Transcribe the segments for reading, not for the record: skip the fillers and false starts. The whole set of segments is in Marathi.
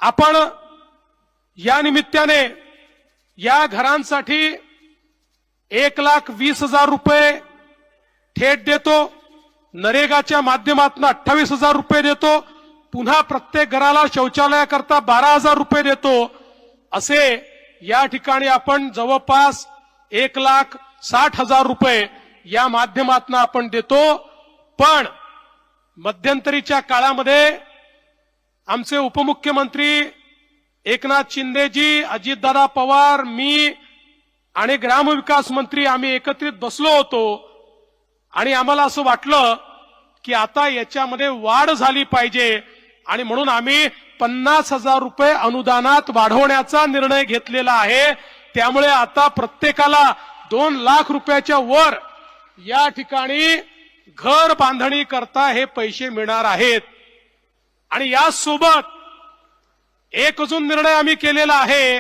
आपण या निमित्ताने या घरांसाठी 1,20,000 रुपये थेट देतो, नरेगाच्या माध्यमातून 28,000 रुपये देतो, पुन्हा प्रत्येक घराला शौचालयाकरता 12,000 रुपये देतो, असे या ठिकाणी आपण जवळपास 1,60,000 रुपये या माध्यमातून आपण देतो। पण मध्यंतरीच्या काळामध्ये आमचे उपमुख्यमंत्री एकनाथ शिंदेजी, अजितदादा पवार, मी आणि ग्रामविकास मंत्री आम्ही एकत्रित बसलो होतो आणि आम्हाला असं वाटलं की आता याच्यामध्ये वाढ झाली पाहिजे आणि म्हणून आम्ही 50,000 रुपये अनुदानात वाढवण्याचा निर्णय घेतलेला आहे। त्यामुळे आता प्रत्येकाला 2 लाख रुपयाच्या वर या ठिकाणी घर बांधणी करता हे पैसे मिळणार आहेत। आणि यासोबत एक अजून निर्णय आम्ही केलेला आहे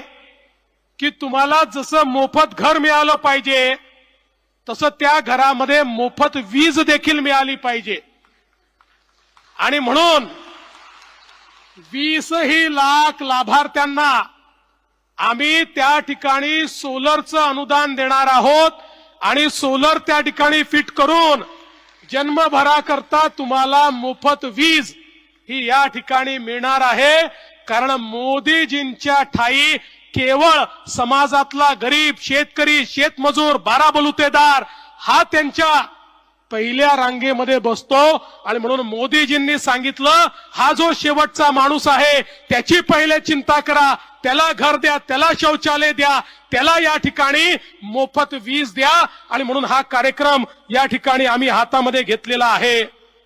की तुम्हाला जसं मोफत घर मिळालं पाहिजे तसं त्या घरामध्ये मोफत वीज देखील मिळाली पाहिजे। आणि म्हणून 20 लाख लाभार्थ्यांना आम्ही त्या ठिकाणी सोलरचं अनुदान देणार आहोत आणि सोलर त्या ठिकाणी फिट करून जन्मभराकरता तुम्हाला मोफत वीज ही या ठिकाणी मिळणार आहे। कारण मोदीजींच्या ठाई केवळ समाजातला गरीब शेतकरी, शेतमजूर, 12 बलुतेदार हा त्यांच्या पहिल्या रांगेमध्ये बसतो आणि म्हणून मोदीजींनी सांगितलं हा जो शेवटचा माणूस आहे त्याची पहिले चिंता करा, त्याला घर द्या, त्याला शौचालय द्या, त्याला या ठिकाणी मोफत वीज द्या। आणि म्हणून हा कार्यक्रम या ठिकाणी आम्ही हातामध्ये घेतलेला आहे।